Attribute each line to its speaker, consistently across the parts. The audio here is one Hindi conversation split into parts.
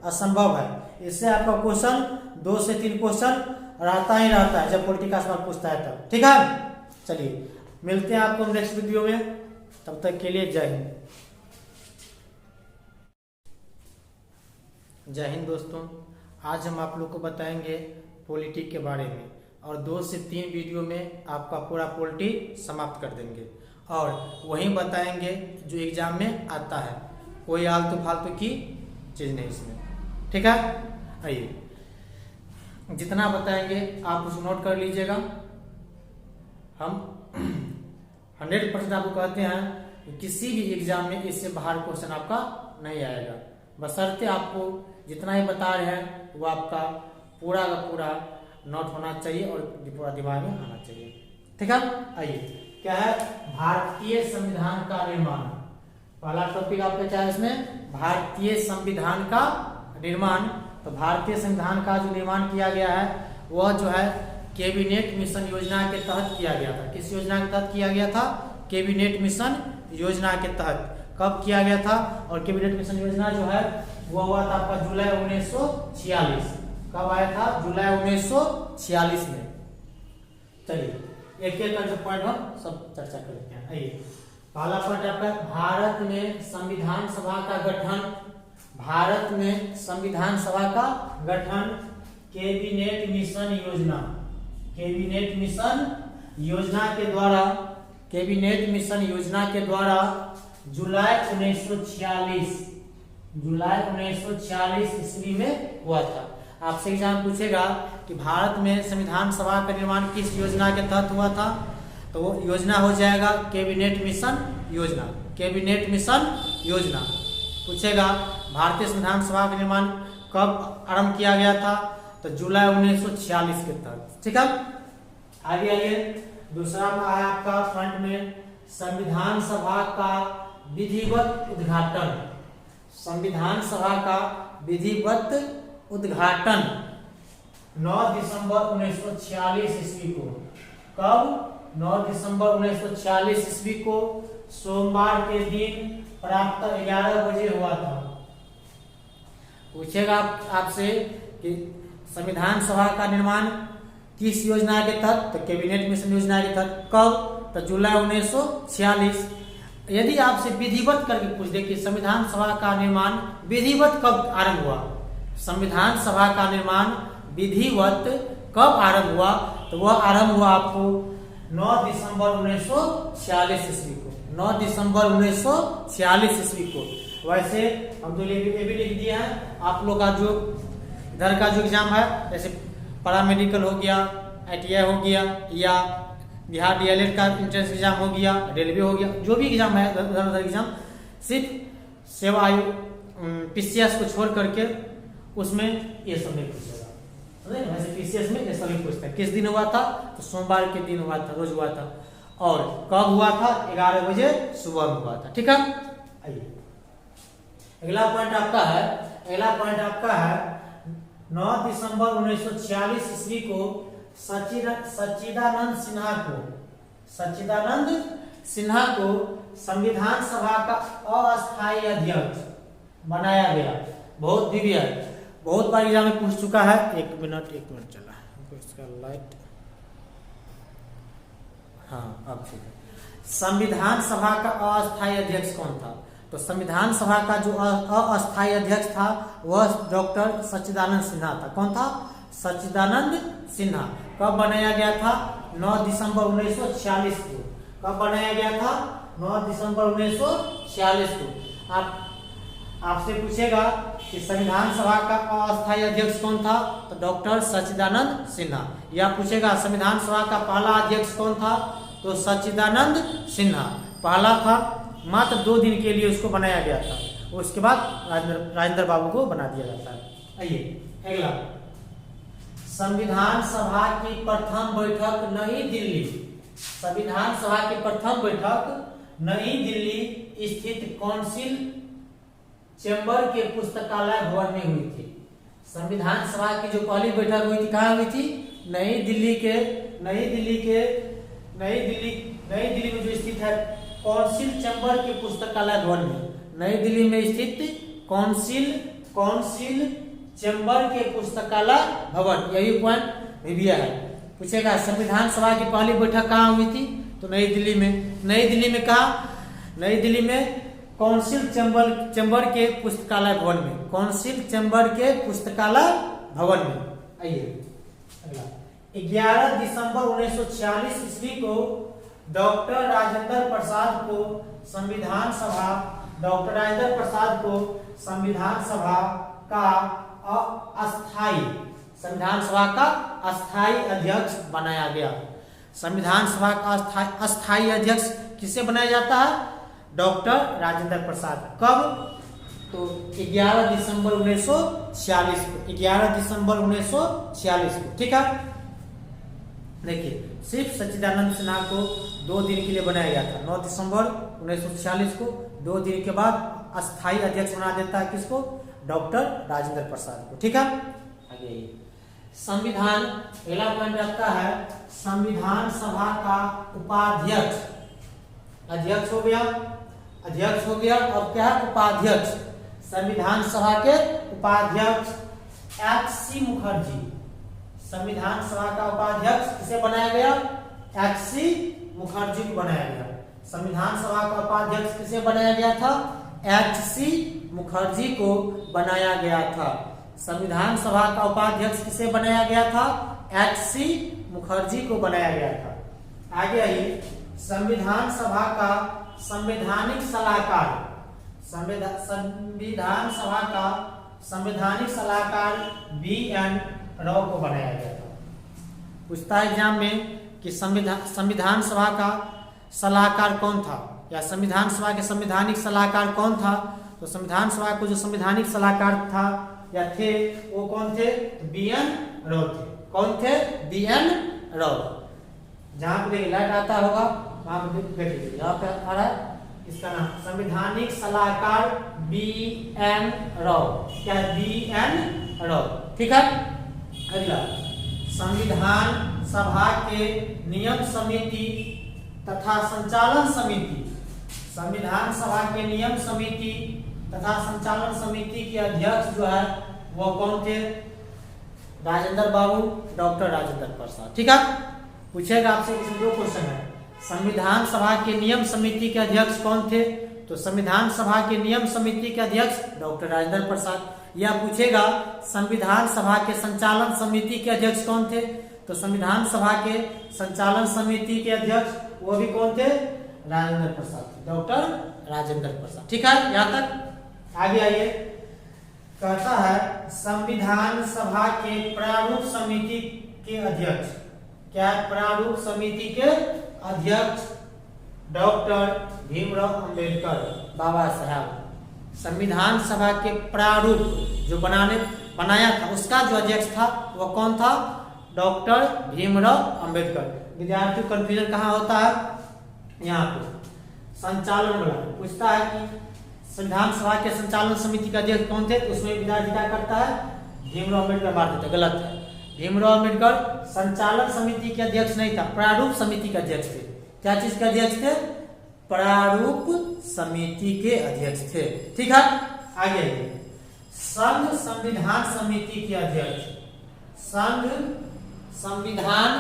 Speaker 1: असंभव है। इससे आपका क्वेश्चन 2 से 3 क्वेश्चन रहता ही रहता है जब पॉलिटी का सवाल पूछता है तब। ठीक है, चलिए मिलते हैं आपको नेक्स्ट वीडियो में, तब तक के लिए जय हिंद। जय हिंद दोस्तों, आज हम आप लोग को बताएंगे पॉलिटी के बारे में और 2 से 3 वीडियो में आपका पूरा पॉलिटी समाप्त कर देंगे और वहीं बताएंगे जो एग्जाम में आता है, कोई आलतू फालतू की चीज़ नहीं इसमें। ठीक है, आइए जितना बताएंगे आप उसे नोट कर लीजिएगा। हम 100% आपको कहते हैं कि किसी भी एग्जाम में इससे बाहर क्वेश्चन आपका नहीं आएगा, बशर्ते आपको जितना ही बता रहे हैं वो आपका पूरा का पूरा नोट होना चाहिए और पूरा दिमाग में आना चाहिए। ठीक है, आइए क्या है, भारतीय संविधान का निर्माण। पहला टॉपिक आपका क्या है इसमें, भारतीय संविधान का निर्माण। तो भारतीय संविधान का जो निर्माण किया गया है वह जो है कैबिनेट मिशन योजना के तहत किया गया था। किस योजना के तहत किया गया था, कैबिनेट मिशन योजना के तहत। कब किया गया था, और कैबिनेट मिशन योजना जो है वो हुआ था आपका जुलाई 1946। कब आया था, जुलाई 1946 में। चलिए एक एक जो पॉइंट हम सब चर्चा कर लेते हैं। आइए पहला पॉइंट आपका, भारत में संविधान सभा का गठन। भारत में संविधान सभा का गठन कैबिनेट मिशन योजना, कैबिनेट मिशन योजना के द्वारा, कैबिनेट मिशन योजना के द्वारा जुलाई 1946, जुलाई 1946 ईस्वी में हुआ था। आपसे एग्जाम पूछेगा कि भारत में संविधान सभा का निर्माण किस योजना के तहत हुआ था, तो वो योजना हो जाएगा कैबिनेट मिशन योजना। कैबिनेट मिशन योजना पूछेगा भारतीय संविधान सभा का निर्माण कब आरंभ किया गया था, तो जुलाई 1946 के तहत। ठीक है, आगे आइए दूसरा में आया आपका फ्रंट में, संविधान सभा का विधिवत उद्घाटन। संविधान सभा का विधिवत उद्घाटन 9 दिसंबर 1946 ईस्वी को। कब, 9 दिसंबर 1946 ईस्वी को सोमवार के दिन प्रातः 11 बजे हुआ था। पूछेगा आपसे कि संविधान सभा का निर्माण किस योजना के तहत, तो कैबिनेट मिशन योजना के तहत। कब, तो जुलाई 1946। यदि आपसे विधिवत करके पूछ दे कि संविधान सभा का निर्माण विधिवत कब आरंभ हुआ, संविधान सभा का निर्माण विधिवत कब आरंभ हुआ, तो वह आरंभ हुआ आपको 9 दिसंबर 1946 ईस्वी को। 9 दिसंबर 1946 ईस्वी को। वैसे हम तो ये भी लिख दिए हैं, आप लोग का जो इधर का जो एग्जाम है, जैसे पैरामेडिकल हो गया, ITI हो गया, या बिहार DLED का एंट्रेंस एग्जाम हो गया, रेलवे हो गया, जो भी एग्जाम है उधर एग्जाम, सिर्फ सेवा आयोग PCS को छोड़ करके उसमें ये सब नहीं पूछेगा। वैसे PCS में ये सब नहीं पूछता है। किस दिन हुआ था, तो सोमवार के दिन हुआ था, रोज हुआ था। और कब हुआ था, 11 बजे सुबह में हुआ था। ठीक है, आइए अगला पॉइंट आपका है, अगला पॉइंट आपका है 9 दिसंबर 1946 ईस्वी को सच्चिदानंद सिन्हा को, सच्चिदानंद सिन्हा को संविधान सभा का अस्थायी अध्यक्ष बनाया गया। बहुत दिव्य है, बहुत बार एग्जाम में पूछ चुका है। एक मिनट चला इसका लाइट, हाँ अब ठीक है। संविधान सभा का अस्थायी अध्यक्ष कौन था, तो संविधान सभा का जो अस्थायी अध्यक्ष था वह डॉक्टर सच्चिदानंद सिन्हा था। कौन था, सच्चिदानंद सिन्हा। कब बनाया गया था, 9 दिसंबर 1946 को। कब बनाया गया था, 9 दिसंबर 1946 को। आपसे पूछेगा कि संविधान सभा का अस्थायी अध्यक्ष कौन था, तो डॉक्टर सच्चिदानंद सिन्हा। या पूछेगा संविधान सभा का पहला अध्यक्ष कौन था, तो सच्चिदानंद सिन्हा पहला था। मात्र 2 दिन के लिए उसको बनाया गया था, उसके बाद राजेंद्र बाबू को बना दिया जाता है। आइए अगला, संविधान सभा की प्रथम बैठक नई दिल्ली। संविधान सभा की प्रथम बैठक नई दिल्ली स्थित काउंसिल चैम्बर के पुस्तकालय भवन में हुई थी। संविधान सभा की जो पहली बैठक हुई थी कहाँ हुई थी, नई दिल्ली में जो स्थित है काउंसिल चैम्बर के पुस्तकालय भवन में। नई दिल्ली में स्थित काउंसिल काउंसिल चैम्बर के पुस्तकालय भवन, यही पॉइंट रिव्यू है। पूछेगा संविधान सभा की पहली बैठक कहाँ हुई थी, तो नई दिल्ली में। नई दिल्ली में कहाँ? नई दिल्ली में काउंसिल चैम्बर के पुस्तकालय भवन में, काउंसिल चैम्बर के पुस्तकालय भवन में। आइए अगला, 11 दिसंबर 1946 ईस्वी को डॉक्टर राजेंद्र प्रसाद को संविधान सभा का अस्थायी अध्यक्ष बनाया गया। संविधान सभा का अस्थायी अध्यक्ष किसे बनाया जाता है? डॉक्टर राजेंद्र प्रसाद। कब? तो 11 दिसंबर 1946 को, 11 दिसंबर 1946 को। ठीक है, देखिए सिर्फ सच्चिदानंद सिन्हा को 2 दिन के लिए बनाया गया था। 9 दिसंबर 1946 को 2 दिन के बाद अस्थायी अध्यक्ष बना देता है किसको? डॉक्टर राजेंद्र प्रसाद को। ठीक है, आगे संविधान, पहला पॉइंट रखता है संविधान सभा का उपाध्यक्ष, अध्यक्ष हो गया और क्या है? उपाध्यक्ष। संविधान सभा के उपाध्यक्ष HC मुखर्जी। संविधान सभा का उपाध्यक्ष किसे बनाया गया? HC मुखर्जी को बनाया गया। संविधान सभा का उपाध्यक्ष किसे बनाया गया था? HC मुखर्जी को बनाया गया था। संविधान सभा का उपाध्यक्ष किसे बनाया गया था? HC मुखर्जी को बनाया गया था। आगे आइए, संविधान सभा का संवैधानिक सलाहकार, संविधान सभा का संवैधानिक सलाहकार BN राव को बनाया गया था। पूछता है एग्जाम में कि संविधान सभा का सलाहकार कौन था, या संविधान सभा के संवैधानिक सलाहकार कौन था? तो संविधान सभा को जो संवैधानिक सलाहकार था या थे वो कौन थे? BN राव थे। कौन थे? BN राव। जहां पे लाइट आता होगा वहां पे देखिए, यहाँ पे आ रहा है इसका नाम संवैधानिक सलाहकार BN राव। क्या है? BN राव। ठीक है, अगला, संविधान सभा के नियम समिति तथा संचालन समिति, संविधान सभा के नियम समिति तथा संचालन समिति के अध्यक्ष जो है वो कौन थे? राजेंद्र बाबू, डॉक्टर राजेंद्र प्रसाद। ठीक है, पूछेगा आपसे इसमें 2 क्वेश्चन है। संविधान सभा के नियम समिति के अध्यक्ष कौन थे? तो संविधान सभा के नियम समिति के अध्यक्ष डॉक्टर राजेंद्र प्रसाद। या पूछेगा संविधान सभा के संचालन समिति के अध्यक्ष कौन थे? तो संविधान सभा के संचालन समिति के अध्यक्ष वो भी कौन थे? राजेंद्र प्रसाद, डॉक्टर राजेंद्र प्रसाद। ठीक है, यहाँ तक। आगे आइए, कहता है संविधान सभा के प्रारूप समिति के अध्यक्ष, क्या है? प्रारूप समिति के अध्यक्ष डॉक्टर भीमराव अंबेडकर, बाबा साहब। संविधान सभा के प्रारूप जो बनाया था उसका जो अध्यक्ष था वो कौन था? डॉक्टर भीमराव अंबेडकर। विद्यार्थी कंफ्यूजन कहाँ होता है? यहाँ पे संचालन वाला पूछता है कि संविधान सभा के संचालन समिति का अध्यक्ष कौन थे, तो उसमें विद्यार्थी क्या करता है? भीमराव अंबेडकर मार देता। गलत है, भीमराव अंबेडकर संचालन समिति के अध्यक्ष नहीं था, प्रारूप समिति के अध्यक्ष थे। क्या चीज के अध्यक्ष थे? प्रारूप समिति के अध्यक्ष थे। ठीक है, आगे संघ संविधान समिति के अध्यक्ष, संघ संविधान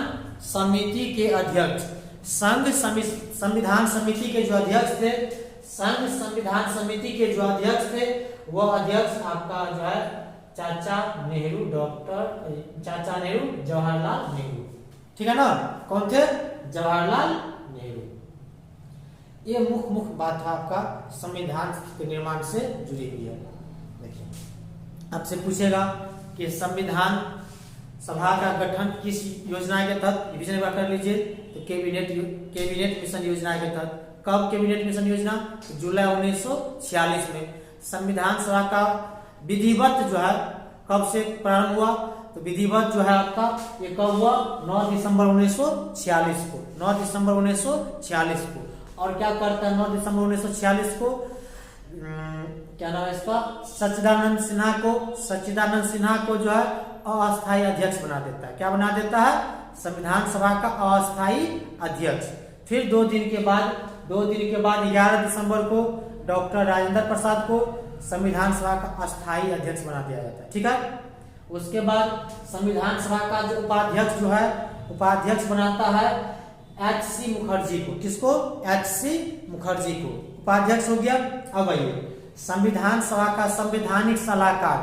Speaker 1: समिति के अध्यक्ष, संघ संविधान समिति के जो अध्यक्ष थे, संघ संविधान समिति के जो अध्यक्ष थे वो अध्यक्ष आपका जो है चाचा नेहरू, डॉक्टर चाचा नेहरू, जवाहरलाल नेहरू। ठीक है ना, कौन थे? जवाहरलाल नेहरू। ये मुख्य बात है आपका संविधान के निर्माण से जुड़ी हुई है। देखिए आपसे पूछेगा कि संविधान सभा का गठन किस योजना के तहत, रिवीजन एक बार कर लीजिए। तो कैबिनेट मिशन योजना के तहत। कब कैबिनेट मिशन योजना? जुलाई 1946 में। संविधान सभा का विधिवत जो है कब से प्रारंभ हुआ? तो विधिवत जो है आपका ये कब हुआ? 9 दिसंबर 1946 को, 9 दिसंबर 1946 को। और क्या करता है 9 दिसंबर 1946 को? क्या नाम है इसका? सच्चिदानंद सिन्हा को जो है अस्थायी अध्यक्ष बना देता है। क्या बना देता है? संविधान सभा का अस्थायी अध्यक्ष। फिर 2 दिन के बाद 11 दिसंबर को डॉक्टर राजेंद्र प्रसाद को, संविधान सभा का अस्थायी अध्यक्ष बना दिया जाता है। ठीक है, उसके बाद संविधान सभा का जो उपाध्यक्ष जो है, उपाध्यक्ष बनाता है एच.सी. मुखर्जी को। किसको? एच.सी. मुखर्जी को उपाध्यक्ष हो गया। अब आइए संविधान सभा का संवैधानिक सलाहकार,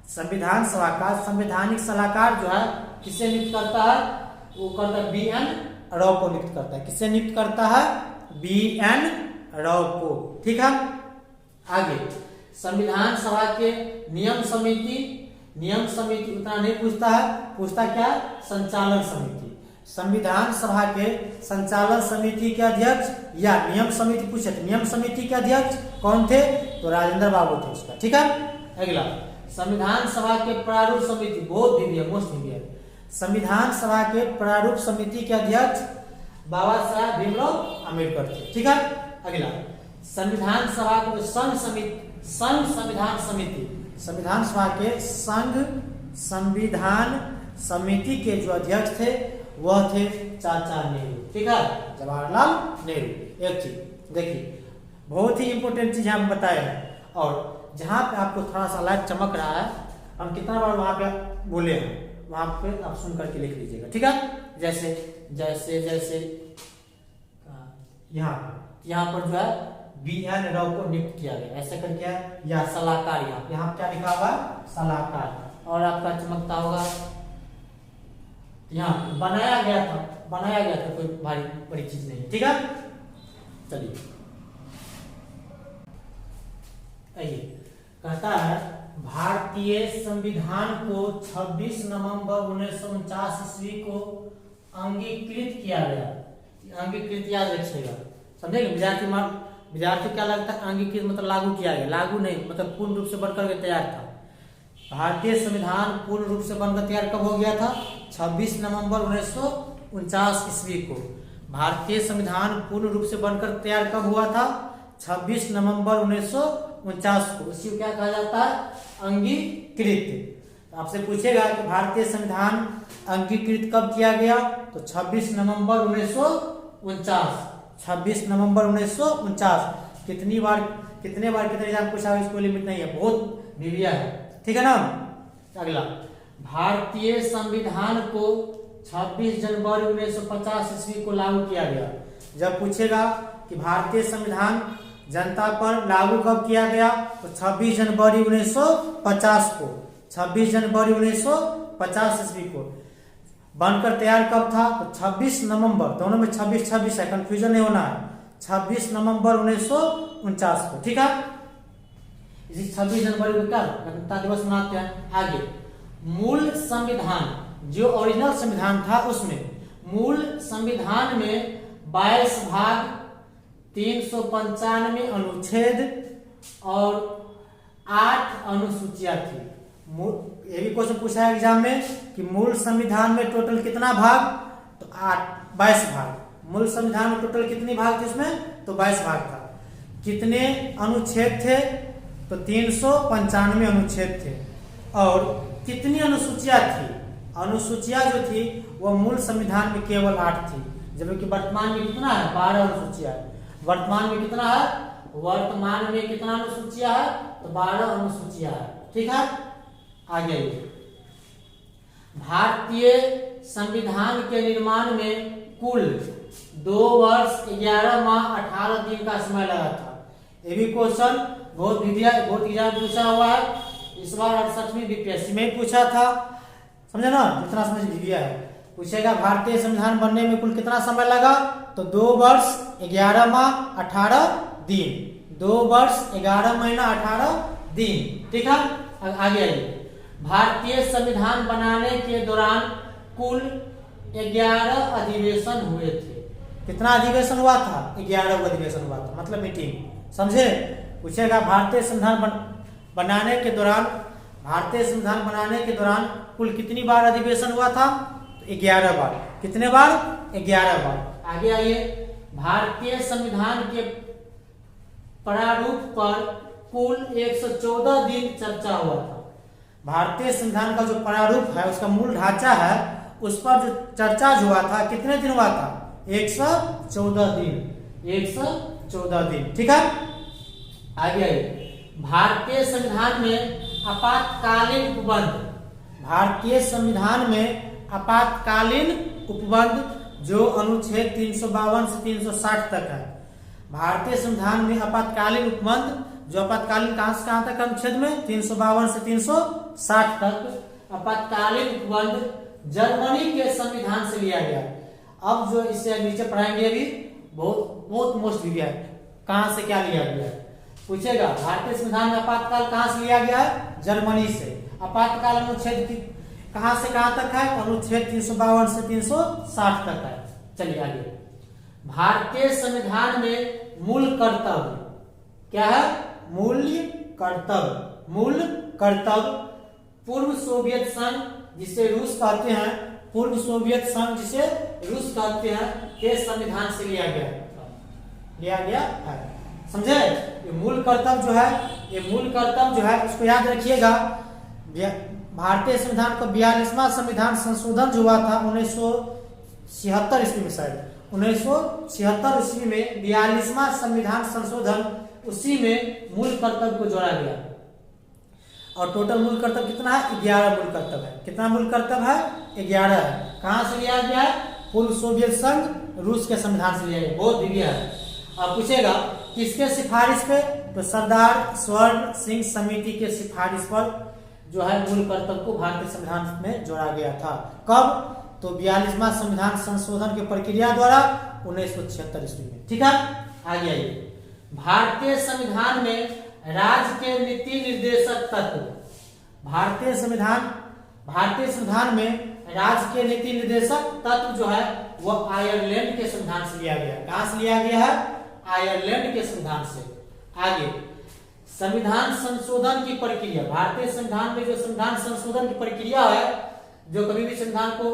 Speaker 1: संविधान सभा का संवैधानिक सलाहकार जो है किसे नियुक्त करता है? वो करता है बी.एन. राव को नियुक्त करता है। किसे नियुक्त करता है? बी.एन. राव को। ठीक है, आगे संविधान सभा के नियम समिति, नियम समिति उतना नहीं पूछता है, पूछता क्या? संचालन समिति। संविधान सभा के संचालन समिति के अध्यक्ष या नियम समिति पूछे तो नियम समिति के अध्यक्ष कौन थे? तो राजेंद्र बाबू थे उसका। ठीक है, अगला संविधान सभा के प्रारूप समिति, बहुत भी है, मोस्ट भी है। संविधान सभा के प्रारूप समिति के अध्यक्ष बाबा साहब भीमराव अम्बेडकर थे। ठीक है, अगला संविधान सभा के संघ समिति, संघ संविधान समिति, संविधान सभा के संघ संविधान समिति के जो अध्यक्ष थे वह थे चाचा नेहरू। ठीक है, जवाहरलाल नेहरू। एक चीज देखिए, बहुत ही इंपॉर्टेंट चीज हम बताए हैं, और जहां पे आपको थोड़ा सा लाइट चमक रहा है, हम कितना बार वहां पे बोले हैं, वहां पे आप सुन करके लिख लीजिएगा। ठीक है, जैसे जैसे जैसे यहाँ पर जो है बी.एन. राव को नियुक्त किया गया, ऐसे करके है, या सलाहकार, यहाँ क्या लिखा हुआ? सलाहकार। और आपका चमकता होगा, यहाँ बनाया गया था, बनाया गया था, कोई भारी बड़ी चीज नहीं। ठीक है, चलिए आइए, कहता है भारतीय संविधान को 26 नवंबर 1949 ईस्वी को अंगीकृत किया गया। अंगीकृत याद रखिएगा, समझेंगे? विद्यार्थी क्या लगता है? अंगीकृत मतलब लागू किया गया, लागू नहीं, मतलब पूर्ण रूप से बनकर के तैयार था। भारतीय संविधान पूर्ण रूप से बनकर तैयार कब हो गया था? 26 नवंबर 1949 ईस्वी को। भारतीय संविधान पूर्ण रूप से बनकर तैयार कब हुआ था? 26 नवंबर 1949 को। इसी को क्या कहा जाता है? अंगीकृत। आपसे पूछेगा कि भारतीय संविधान अंगीकृत कब किया गया? तो 26 नवंबर 1949। 26 नवंबर 1949। कितने बार कितने एग्जाम पूछा है, इसको लिमिट नहीं है, बहुत विविया है। ठीक है ना। अगला, भारतीय संविधान को 26 जनवरी 1950 ईस्वी को लागू किया गया। जब पूछेगा कि भारतीय संविधान जनता पर लागू कब किया गया, तो 26 जनवरी 1950 को। 26 जनवरी 1950 ईस्वी को। बनकर तैयार कब था? तो 26 नवंबर, दोनों में 26 है, कंफ्यूजन नहीं होना है। 26 नवंबर 1949 को। ठीक है, इसी 26 जनवरी को क्या गणतंत्र दिवस मनाते हैं। आगे, मूल संविधान, जो ओरिजिनल संविधान था उसमें मूल संविधान में 22 भाग, 395 अनुच्छेद और 8 अनुसूचियां थी। ये भी क्वेश्चन पूछा है एग्जाम में कि मूल संविधान में टोटल कितना भाग? तो 22 भाग। मूल संविधान में टोटल कितनी भाग थे उसमें? तो 22 भाग था। कितने अनुच्छेद थे? तो 395 अनुच्छेद थे। और कितनी अनुसूचियां थी? अनुसूचियां जो थी वह मूल संविधान में केवल 8 थी, जबकि वर्तमान में कितना है? 12 अनुसूचियां। वर्तमान में कितना है? वर्तमान में कितना अनुसूचियां है? तो 12 अनुसूचियां है। ठीक है, आगे भारतीय संविधान के निर्माण में कुल 2 वर्ष 11 माह 18 दिन का समय लगा था। ये भी क्वेश्चन बहुत एग्जाम पूछा हुआ है। इस बार 68वीं बीपीएससी में पूछा था, समझे ना, जितना समझ लीजिए है। पूछेगा भारतीय संविधान बनने में कुल कितना समय लगा? तो 2 वर्ष 11 माह 18 दिन। 2 वर्ष 11 महीना 18 दिन। ठीक है, आगे आइए। भारतीय संविधान बनाने के दौरान कुल 11 अधिवेशन हुए थे। कितना अधिवेशन हुआ था? 11 अधिवेशन हुआ था, मतलब मीटिंग, समझे। पूछेगा भारतीय संविधान बनाने के दौरान, भारतीय संविधान बनाने के दौरान कुल कितनी बार अधिवेशन हुआ था? तो 11 बार। कितने बार? 11 बार। आगे आइए, भारतीय संविधान के प्रारूप पर कुल 114 दिन चर्चा हुआ था। भारतीय संविधान का जो प्रारूप है, उसका मूल ढांचा है, उस पर जो चर्चा हुआ था, कितने दिन हुआ था? 114 दिन। 114 दिन। ठीक है, आगे आइए। भारतीय संविधान में आपातकालीन उपबंध, भारतीय संविधान में आपातकालीन उपबंध जो अनुच्छेद 352 से 360 तक है। भारतीय संविधान में आपातकालीन उपबंध जो आपातकालीन कहां से कहां तक अनुच्छेद में 352 से 360 तक आपातकालीन उपबंध जर्मनी के संविधान से लिया गया। अब जो इससे नीचे पढ़ाएंगे अभी बहुत मोस्ट लिया है, कहां से क्या लिया गया है पूछेगा। भारतीय संविधान में आपातकाल कहां से लिया गया है? जर्मनी से। आपातकाल अनुच्छेद कहां से कहां तक है? अनुच्छेद 352 से 360 तक है। चलिए आगे। भारतीय संविधान में मूल कर्तव्य क्या है? मूल कर्तव्य पूर्व सोवियत संघ जिसे रूस कहते हैं, पूर्व सोवियत संघ जिसे रूस कहते हैं के संविधान से लिया गया है। समझे? ये मूल कर्तव्य जो है इसको याद रखिएगा। भारतीय संविधान का 42वां संविधान संशोधन जो हुआ था 1976 ईस्वी में, शायद 1976 ईस्वी में 42वां संविधान संशोधन, उसी में मूल कर्तव्य को जोड़ा गया। और टोटल मूल कर्तव्य कितना है? 11 मूल कर्तव्य है। कितना मूल कर्तव्य है? 11 है। कहां से लिया गया है? पूर्व सोवियत संघ रूस के संविधान से लिया गया। बहुत दिव्य है। अब पूछेगा किसके सिफारिश पे? तो सरदार स्वर्ण सिंह समिति के सिफारिश पर जो है मूल कर्तव्य को भारतीय संविधान में जोड़ा गया था। कब? तो 42वां संविधान संशोधन की प्रक्रिया द्वारा 1976 ईस्वी में। ठीक है, आगे आइए। भारतीय संविधान में राज्य के नीति निर्देशक तत्व, भारतीय संविधान में राज्य के नीति निर्देशक तत्व जो है वह आयरलैंड के संविधान से लिया गया। कहां से लिया गया है? आयरलैंड के संविधान से। आगे, संविधान संशोधन की प्रक्रिया। भारतीय संविधान में जो संविधान संशोधन की प्रक्रिया है, जो कभी भी संविधान को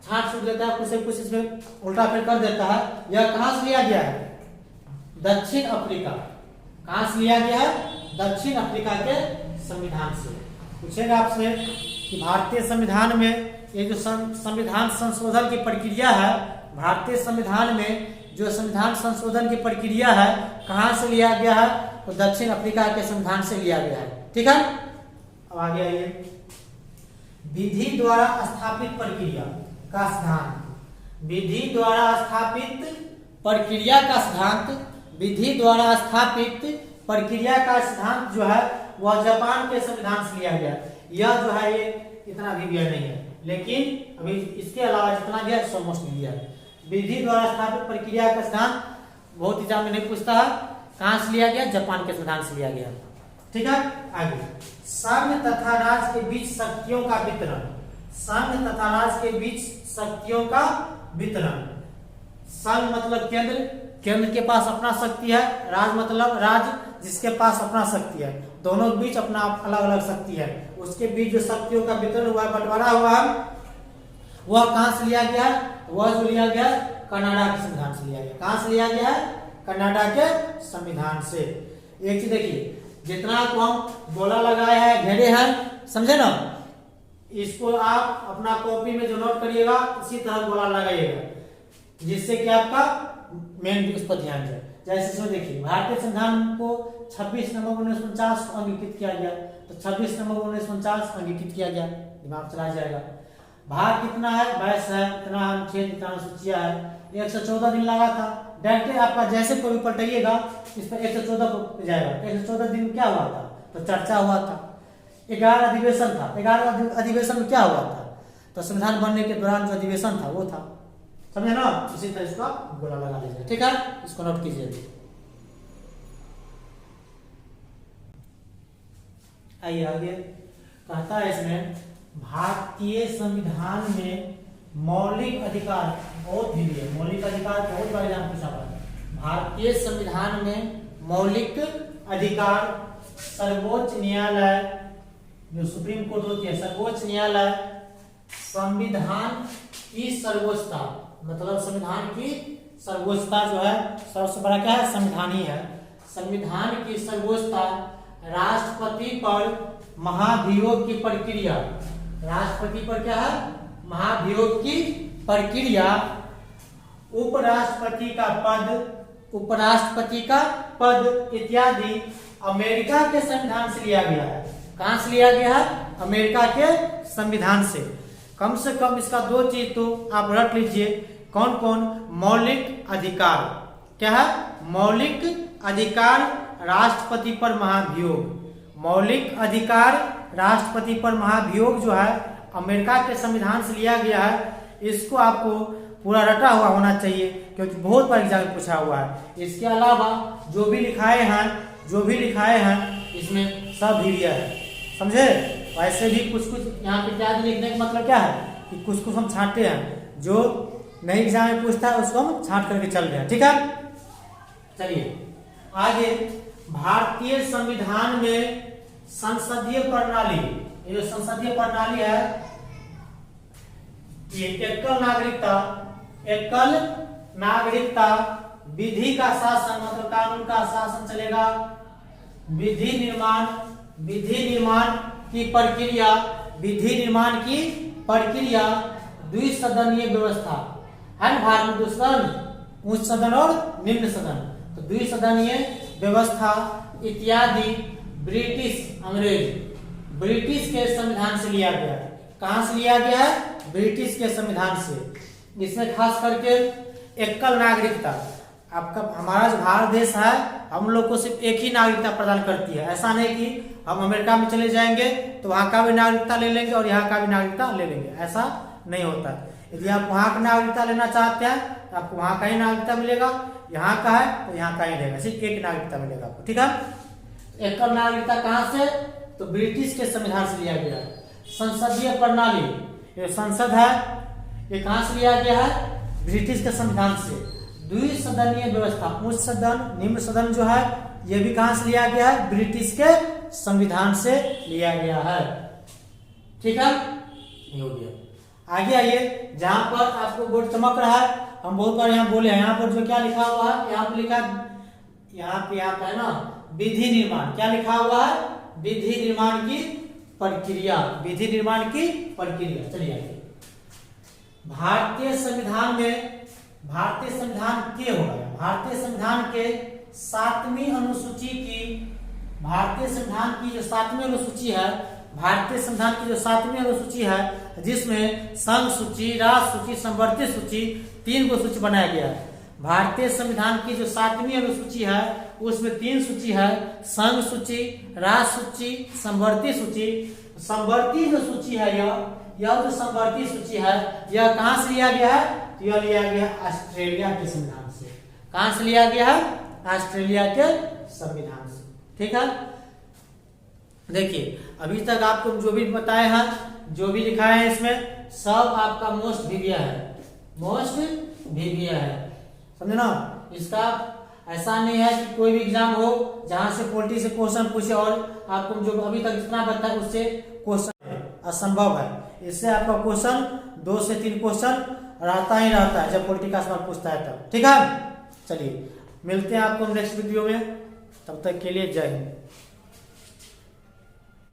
Speaker 1: छांट छूट देता है, कुछ इसमें उल्टा फिर कर देता है, यह कहां से लिया गया है? दक्षिण अफ्रीका। कहां से लिया गया है? दक्षिण अफ्रीका के संविधान से। पूछेगा आपसे कि भारतीय संविधान में ये जो संविधान संशोधन की प्रक्रिया है, भारतीय संविधान में जो संविधान संशोधन की प्रक्रिया है कहां से लिया गया है? तो दक्षिण अफ्रीका के संविधान से लिया गया है। ठीक है, अब आगे आइए। विधि द्वारा स्थापित प्रक्रिया का सिद्धांत। विधि द्वारा स्थापित प्रक्रिया का सिद्धांत, विधि द्वारा स्थापित प्रक्रिया का सिद्धांत जो है वह जापान के संविधान से लिया गया। यह जो है ये इतना भी नहीं है, लेकिन अभी इसके अलावा जितना भी है सब मोस्ट लिया है। विधि द्वारा स्थापित प्रक्रिया का सिद्धांत बहुत एग्जाम में नहीं पूछता है, कहां से लिया गया? जापान के संविधान से लिया गया। ठीक है, आगे। संघ तथा राज्य के बीच शक्तियों का वितरण। संघ तथा राज्य के बीच शक्तियों का वितरण। संघ मतलब केंद्र के पास अपना शक्ति है, राज्य मतलब राज्य जिसके पास अपना शक्ति है, दोनों के बीच अपना अलग अलग शक्ति है। उसके बीच जो शक्तियों का वितरण हुआ है, बंटवारा हुआ है, वह कहां से लिया गया है? वह जो लिया गया कनाडा के संविधान से लिया गया। कहां से लिया गया है? कनाडा के संविधान से। एक चीज देखिए, जितना को हम गोला लगाए हैं, घेरे हैं, समझे ना, इसको आप अपना कॉपी में जो नोट करिएगा इसी तरह गोला लगाइएगा, जिससे कि आपका मेन उस पर ध्यान जाए। जैसे इसमें देखिए, भारतीय संविधान को 26 नवंबर 1949 को अंगीकृत किया गया, तो 26 नवंबर 1949 अंगीकृत किया गया, दिमाग चला जाएगा। भाग कितना है? 22 है, इतना अनुच्छेद, इतना अनुसूचिया है, 114 दिन लगा था। डायरेक्ट आपका जैसे कोई पलटाइएगा इस पर 114 को जाएगा। 114 दिन क्या हुआ था? तो चर्चा हुआ था, 11 अधिवेशन था। 11 अधिवेशन में क्या हुआ था? तो संविधान बनने के दौरान जो अधिवेशन था वो था, समझे ना? इसी तरह इसका गोला लगा लीजिए। ठीक है, इसको नोट कीजिए। आइए आगे, कहता है इसमें भारतीय संविधान में मौलिक अधिकार, बहुत ही है मौलिक अधिकार, बहुत बार एग्जाम पूछा हुआ है। भारतीय संविधान में मौलिक अधिकार, सर्वोच्च न्यायालय जो सुप्रीम कोर्ट होती है, सर्वोच्च न्यायालय, संविधान की सर्वोच्चता, मतलब संविधान की सर्वोच्चता जो है, सबसे बड़ा क्या है? संविधान ही है। संविधान की सर्वोच्चता, राष्ट्रपति पर महाभियोग की प्रक्रिया, राष्ट्रपति पर क्या है? महाभियोग की प्रक्रिया, उपराष्ट्रपति का पद इत्यादि अमेरिका के संविधान से लिया गया है। कहां से लिया गया है? अमेरिका के संविधान से कम इसका 2 चीज तो आप रख लीजिए। कौन कौन? मौलिक अधिकार। क्या है? मौलिक अधिकार, राष्ट्रपति पर महाभियोग। मौलिक अधिकार, राष्ट्रपति पर महाभियोग जो है अमेरिका के संविधान से लिया गया है। इसको आपको पूरा रटा हुआ होना चाहिए क्योंकि बहुत बार एग्जाम में पूछा हुआ है। इसके अलावा जो भी लिखाए हैं इसमें सब भी दिया है, समझे? वैसे भी कुछ यहाँ पे इत्यादि लिखने का मतलब क्या है कि कुछ हम छांटते हैं, जो नहीं एग्जाम में पूछता है उसको हम छांट करके चल रहे हैं। ठीक है, चलिए आगे। भारतीय संविधान में संसदीय प्रणाली, ये जो संसदीय प्रणाली है ये एकल नागरिकता, विधि का शासन मतलब कानून का शासन चलेगा, विधि निर्माण की प्रक्रिया, द्विसदनीय व्यवस्था है ना भारत में। 2 सदन, उच्च सदन और निम्न सदन, तो द्विसदनीय व्यवस्था इत्यादि ब्रिटिश के संविधान से लिया गया है। कहां से लिया गया है? ब्रिटिश के संविधान से। इसमें खास करके एकल नागरिकता, आपका हमारा जो भारत देश है हम लोग को सिर्फ एक ही नागरिकता प्रदान करती है। ऐसा नहीं कि हम अमेरिका में चले जाएंगे तो वहां का भी नागरिकता ले लेंगे और यहाँ का भी नागरिकता ले लेंगे, ऐसा नहीं होता। यदि आप वहां का नागरिकता लेना चाहते हैं तो आपको वहां का ही नागरिकता मिलेगा, यहाँ का है तो यहाँ का ही रहेगा, सिर्फ एक नागरिकता मिलेगा आपको। ठीक है, एकल नागरिकता कहां से? तो ब्रिटिश के संविधान से लिया गया है। संसदीय प्रणाली, ये संसद है, ये कहां से लिया गया है? ब्रिटिश के संविधान से। द्विसदनीय व्यवस्था, उच्च सदन निम्न सदन जो है ये भी कहां से लिया गया है? ब्रिटिश के संविधान से लिया गया है। ठीक है, ये हो गया। आगे आइए, जहां पर आपको बोर्ड चमक रहा है, हम बहुत बार यहाँ बोले हैं, यहाँ पर जो क्या लिखा हुआ है, यहाँ पर लिखा, यहाँ पे है ना विधि निर्माण। क्या लिखा हुआ है? विधि निर्माण की प्रक्रिया। चलिए आगे। भारतीय संविधान के 7वीं अनुसूची की, भारतीय संविधान की जो 7वीं अनुसूची है जिसमें संघ सूची, राष्ट्र सूची, संवर्ती सूची, 3 को सूची बनाया गया है। भारतीय संविधान की जो 7वीं अनुसूची है उसमें 3 सूची है, संघ सूची, राष्ट्र सूची, संवर्ती सूची। संवर्ती जो सूची है यह जो संवर्ती सूची है यह कहां से लिया गया है? यह लिया गया ऑस्ट्रेलिया के संविधान से। कहां से लिया गया है? ऑस्ट्रेलिया के संविधान से। ठीक है, देखिए अभी तक आपको जो भी बताए हैं, जो भी लिखा है इसमें सब आपका मोस्ट वीविया है, समझे ना? इसका ऐसा नहीं है कि कोई भी एग्जाम हो जहां से पॉलिटी से क्वेश्चन पूछे और आपको जो अभी तक जितना बताया उससे क्वेश्चन असंभव है। इससे आपका क्वेश्चन 2 से 3 क्वेश्चन रहता है जब पॉलिटी का सवाल पूछता है तब। ठीक है, चलिए मिलते हैं आपको नेक्स्ट वीडियो में, तब तक के लिए जय हिंद।